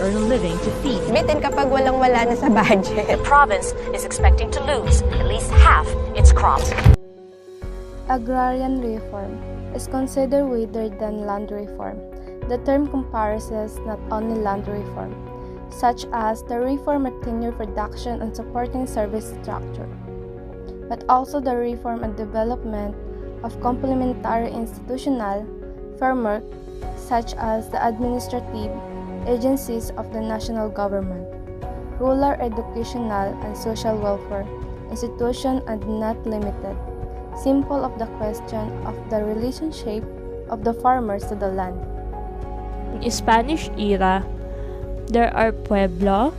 earn a living to feed. Bitin kapag walang-wala na sa budget. The province is expecting to lose at least half its crops. Agrarian reform is considered wider than land reform. The term comprises not only land reform, such as the reform of tenure production and supporting service structure, but also the reform and development of complementary institutional framework, such as the administrative agencies of the national government, rural educational and social welfare institution, and not limited. Simple of the question of the relationship of the farmers to the land. In Spanish era, there are pueblo,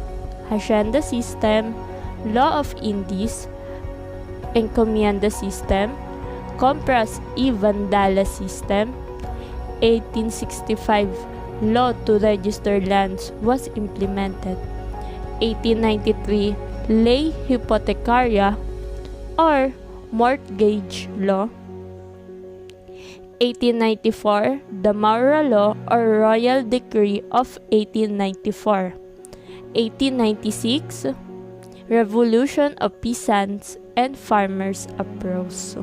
hacienda system, law of Indies, encomienda system, compras y vandala system. 1865 law to register lands was implemented. 1893 ley hypothecaria or mortgage law. 1894 the Maura Law or Royal Decree of 1894. 1896 Revolution of Peasants and Farmers uprose.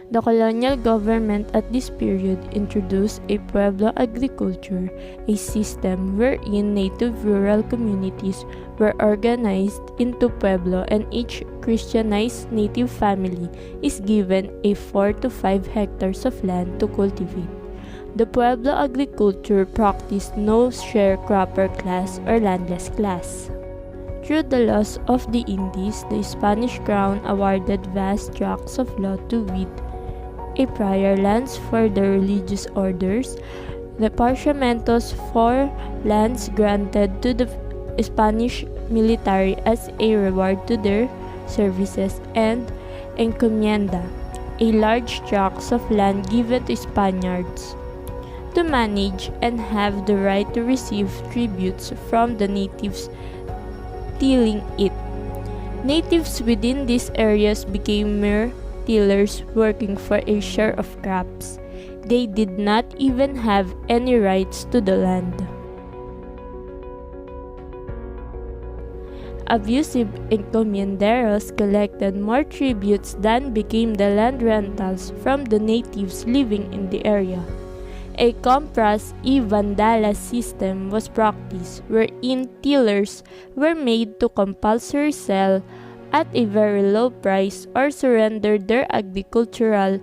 The colonial government at this period introduced a pueblo agriculture, a system wherein native rural communities were organized into pueblo and each Christianized native family is given a 4 to 5 hectares of land to cultivate. The pueblo agriculture practiced no sharecropper class or landless class. Through the laws of the Indies, the Spanish crown awarded vast tracts of land to weed a prior lands for the religious orders, repartimientos for lands granted to the Spanish military as a reward to their services, and encomienda, a large tracts of land given to Spaniards to manage and have the right to receive tributes from the natives tilling it. Natives within these areas became mere tillers working for a share of crops. They did not even have any rights to the land. Abusive encomienderos collected more tributes than became the land rentals from the natives living in the area. A compras y vandala system was practiced wherein tillers were made to compulsory sell at a very low price or surrender their agricultural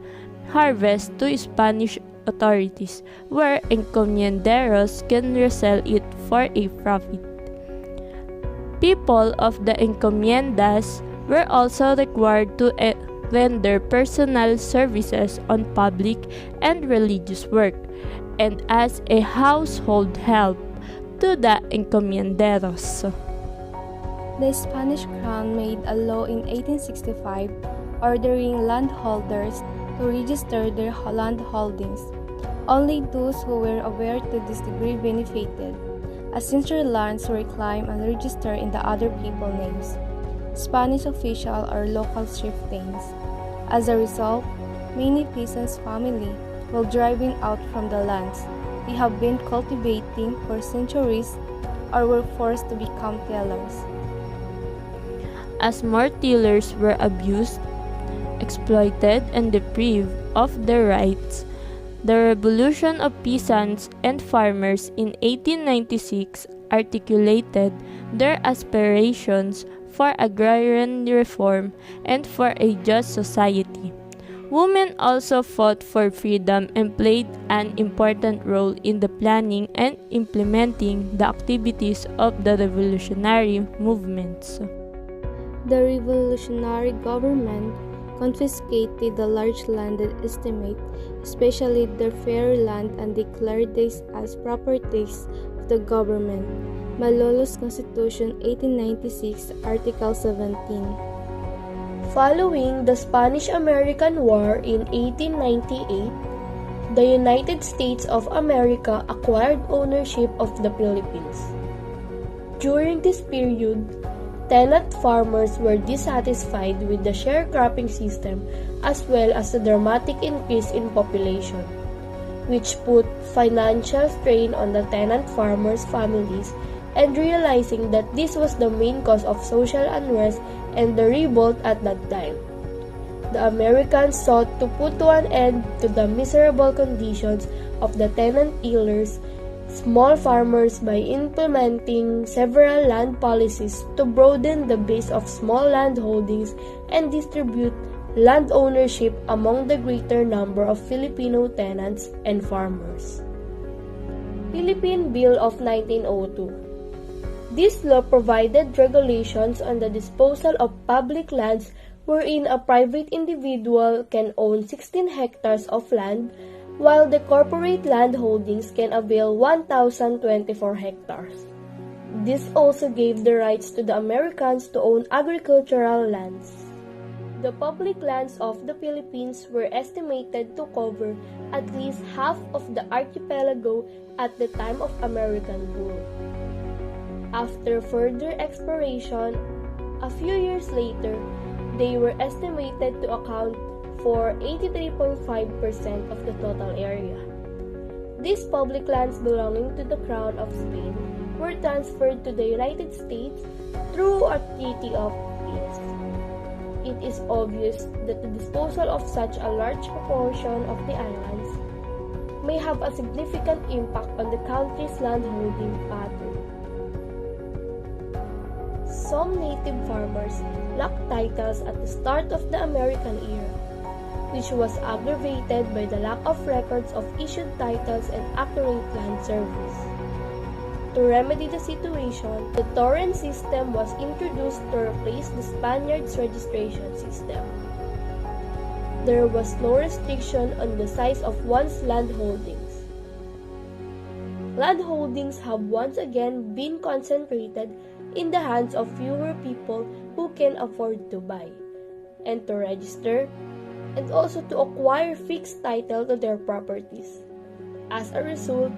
harvest to Spanish authorities, where encomienderos can resell it for a profit. People of the encomiendas were also required to render personal services on public and religious work, and as a household help to the encomienderos. The Spanish crown made a law in 1865 ordering landholders to register their land holdings. Only those who were aware to this degree benefited, as since their lands were claimed and registered in the other people's names, Spanish official or local chieftains. As a result, many peasants' families were driven out from the lands they have been cultivating for centuries or were forced to become tillers. As more tillers were abused, exploited, and deprived of their rights, the Revolution of Peasants and Farmers in 1896 articulated their aspirations for agrarian reform and for a just society. Women also fought for freedom and played an important role in the planning and implementing the activities of the revolutionary movements. The revolutionary government confiscated the large landed estate, especially the fair land, and declared this as properties of the government. Malolo's Constitution 1896, Article 17. Following the Spanish-American War in 1898, the United States of America acquired ownership of the Philippines. During this period, tenant farmers were dissatisfied with the sharecropping system as well as the dramatic increase in population. which put financial strain on the tenant farmers' families, and realizing that this was the main cause of social unrest and the revolt at that time. The Americans sought to put an end to the miserable conditions of the tenant-dealers, small farmers by implementing several land policies to broaden the base of small land holdings and distribute land ownership among the greater number of Filipino tenants and farmers. Philippine Bill of 1902. This law provided regulations on the disposal of public lands wherein a private individual can own 16 hectares of land, while the corporate land holdings can avail 1,024 hectares. This also gave the rights to the Americans to own agricultural lands. The public lands of the Philippines were estimated to cover at least half of the archipelago at the time of American rule. After further exploration, a few years later, they were estimated to account for 83.5% of the total area. These public lands belonging to the Crown of Spain were transferred to the United States through a treaty of peace. It is obvious that the disposal of such a large proportion of the islands may have a significant impact on the country's landholding pattern. Some native farmers lacked titles at the start of the American era, which was aggravated by the lack of records of issued titles and accurate land surveys. To remedy the situation, the torrent system was introduced to replace the Spaniards' registration system. There was no restriction on the size of one's land holdings. Land holdings have once again been concentrated in the hands of fewer people who can afford to buy, and to register, and also to acquire fixed title to their properties. As a result,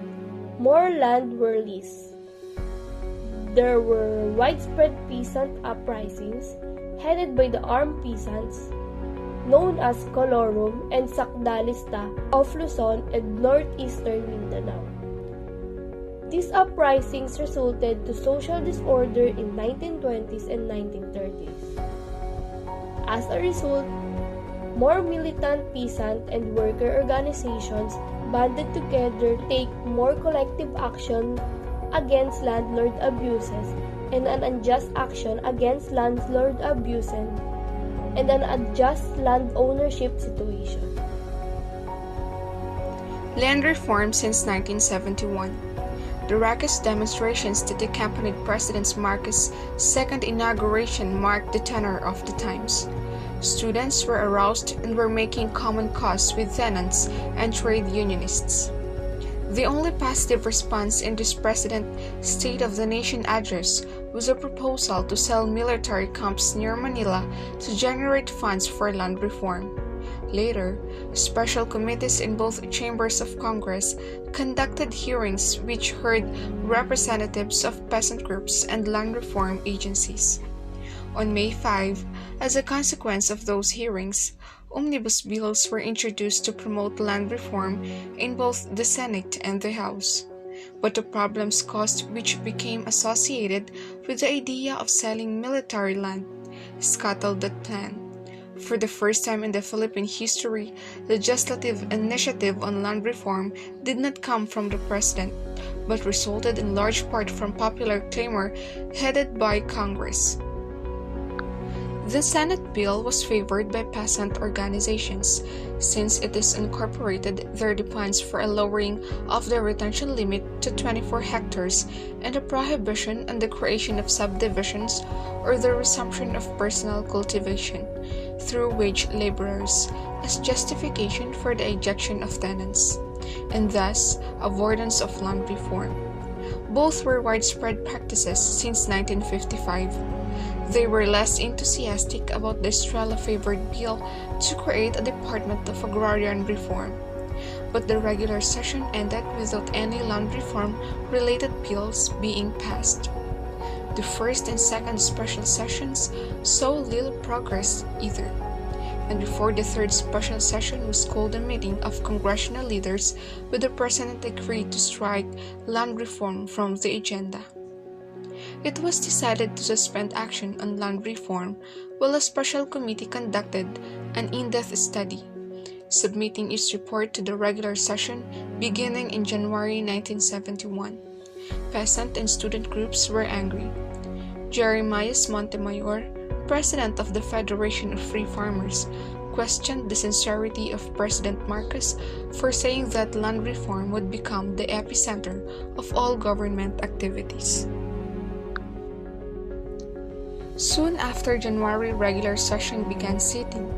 more land were leased. There were widespread peasant uprisings headed by the armed peasants known as Colorum and Sakdalista of Luzon and northeastern Mindanao. These uprisings resulted to social disorder in 1920s and 1930s. As a result, more militant peasant and worker organizations banded together to take more collective action against landlord abuses and an unjust action against landlord abuses and an unjust land ownership situation. Land reform since 1971. The raucous demonstrations that accompanied President Marcos' second inauguration marked the tenor of the times. Students were aroused and were making common cause with tenants and trade unionists. The only positive response in this President's State of the Nation address was a proposal to sell military camps near Manila to generate funds for land reform. Later, special committees in both chambers of Congress conducted hearings which heard representatives of peasant groups and land reform agencies. On May 5, as a consequence of those hearings, omnibus bills were introduced to promote land reform in both the Senate and the House. But the problems caused which became associated with the idea of selling military land scuttled that plan. For the first time in the Philippine history, legislative initiative on land reform did not come from the President, but resulted in large part from popular clamor headed by Congress. The Senate bill was favored by peasant organizations, since it incorporated their demands for a lowering of the retention limit to 24 hectares and a prohibition on the creation of subdivisions or the resumption of personal cultivation through wage laborers as justification for the ejection of tenants, and thus avoidance of land reform. Both were widespread practices since 1955. They were less enthusiastic about the Estrella-favored bill to create a Department of Agrarian Reform, but the regular session ended without any land reform-related bills being passed. The first and second special sessions saw little progress either. and before the third special session was called a meeting of congressional leaders with the President agreed to strike land reform from the agenda. It was decided to suspend action on land reform while a special committee conducted an in-depth study, submitting its report to the regular session beginning in January 1971. Peasant and student groups were angry. Jeremiah Montemayor, president of the Federation of Free Farmers, questioned the sincerity of President Marcos for saying that land reform would become the epicenter of all government activities. Soon after January regular session began sitting,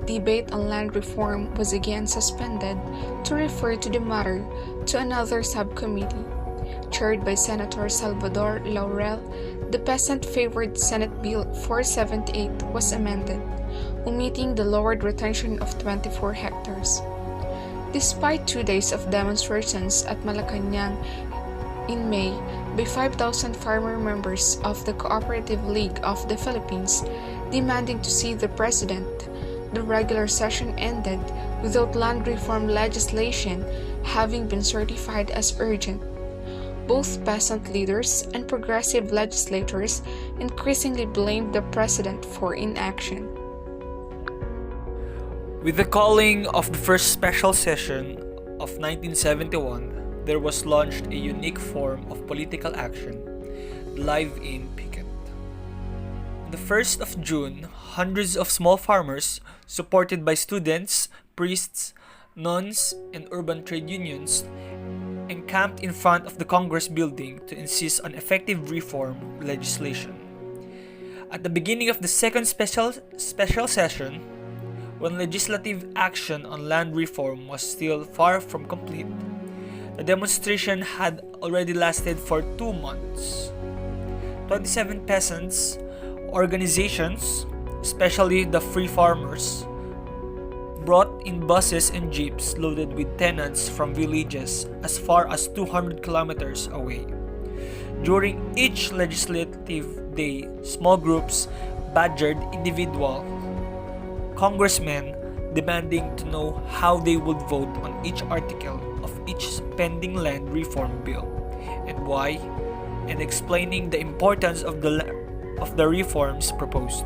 debate on land reform was again suspended to refer to the matter to another subcommittee. Chaired by Senator Salvador Laurel, the peasant-favored Senate Bill 478 was amended, omitting the lowered retention of 24 hectares. Despite 2 days of demonstrations at Malacañang in May by 5,000 farmer members of the Cooperative League of the Philippines demanding to see the president, the regular session ended without land reform legislation having been certified as urgent. Both peasant leaders and progressive legislators increasingly blamed the president for inaction. With the calling of the first special session of 1971, there was launched a unique form of political action, live-in picket. On the 1st of June, hundreds of small farmers, supported by students, priests, nuns, and urban trade unions, encamped in front of the Congress building to insist on effective reform legislation. At the beginning of the second special session, when legislative action on land reform was still far from complete, the demonstration had already lasted for 2 months. 27 peasants organizations, especially the Free Farmers, brought in buses and jeeps loaded with tenants from villages as far as 200 kilometers away. During each legislative day, small groups badgered individual congressmen demanding to know how they would vote on each article of each pending land reform bill and why, and explaining the importance of the reforms proposed.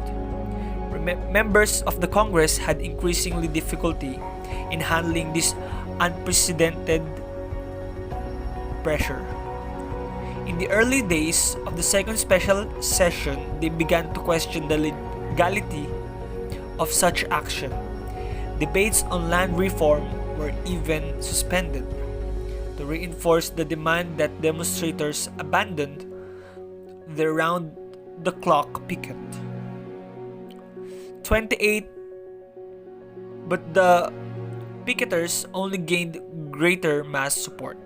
Members of the Congress had increasingly difficulty in handling this unprecedented pressure. In the early days of the second special session, they began to question the legality of such action. Debates on land reform were even suspended to reinforce the demand that demonstrators abandoned their round-the-clock picket. 28, but the picketers only gained greater mass support.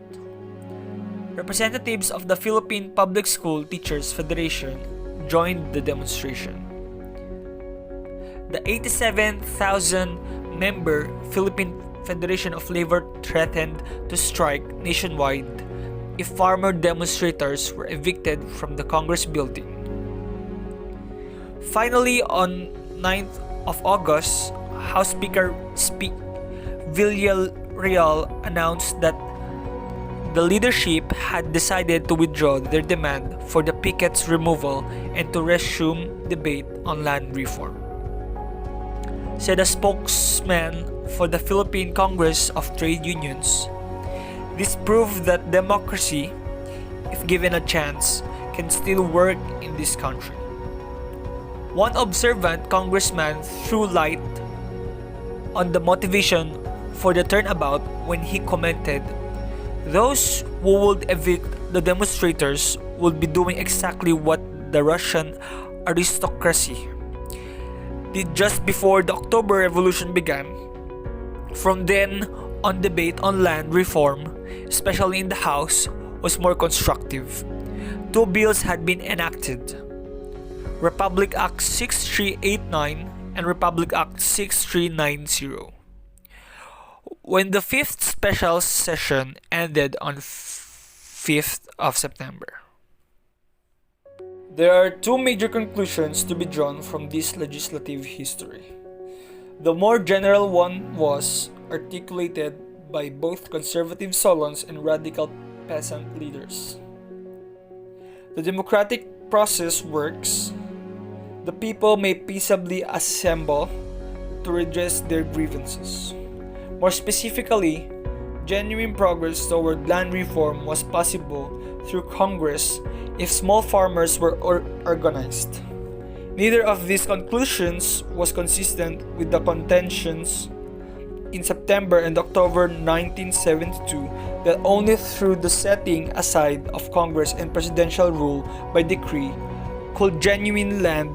Representatives of the Philippine Public School Teachers Federation joined the demonstration. The 87,000-member Philippine Federation of Labor threatened to strike nationwide if farmer demonstrators were evicted from the Congress building. Finally, on 9th of August, House Speaker Villarreal announced that the leadership had decided to withdraw their demand for the picket's removal and to resume debate on land reform. Said a spokesman for the Philippine Congress of Trade Unions, this proved that democracy, if given a chance, can still work in this country. One observant congressman threw light on the motivation for the turnabout when he commented, "Those who would evict the demonstrators would be doing exactly what the Russian aristocracy did just before the October Revolution began." From then on, debate on land reform, especially in the House, was more constructive. 2 bills had been enacted: Republic Act 6389 and Republic Act 6390. When the 5th special session ended on 5th of September. There are 2 major conclusions to be drawn from this legislative history. The more general one was articulated by both conservative Solons and radical peasant leaders. The democratic process works. The people may peaceably assemble to redress their grievances. More specifically, genuine progress toward land reform was possible through Congress if small farmers were organized. Neither of these conclusions was consistent with the contentions in September and October 1972 that only through the setting aside of Congress and presidential rule by decree could genuine land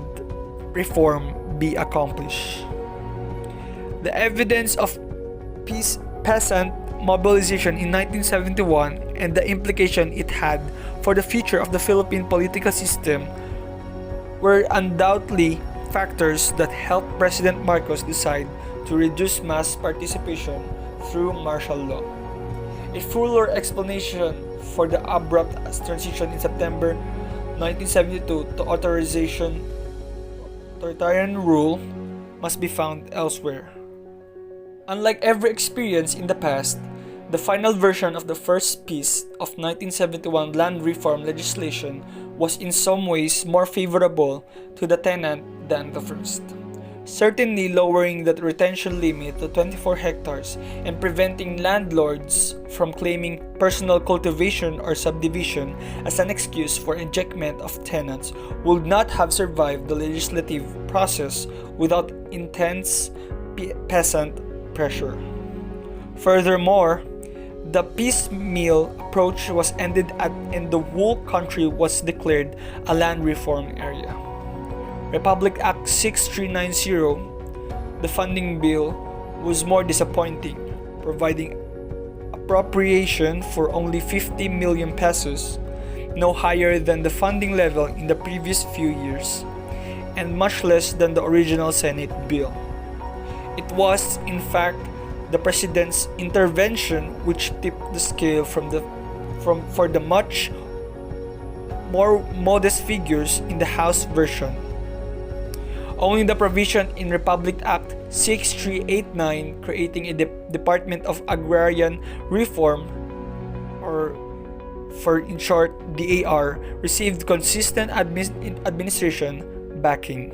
reform be accomplished. The evidence of peasant mobilization in 1971 and the implication it had for the future of the Philippine political system were undoubtedly factors that helped President Marcos decide to reduce mass participation through martial law. A fuller explanation for the abrupt transition in September 1972 to authoritarian rule must be found elsewhere. Unlike every experience in the past, the final version of the first piece of 1971 land reform legislation was in some ways more favorable to the tenant than the first, certainly lowering the retention limit to 24 hectares and preventing landlords from claiming personal cultivation or subdivision as an excuse for ejectment of tenants would not have survived the legislative process without intense peasant pressure. Furthermore, the piecemeal approach was ended and the whole country was declared a land reform area. Republic Act 6390, the funding bill, was more disappointing, providing appropriation for only 50 million pesos, no higher than the funding level in the previous few years, and much less than the original Senate bill. It was, in fact, the President's intervention which tipped the scale for the much more modest figures in the House version. Only the provision in Republic Act 6389 creating a Department of Agrarian Reform, or for in short DAR, received consistent administration backing.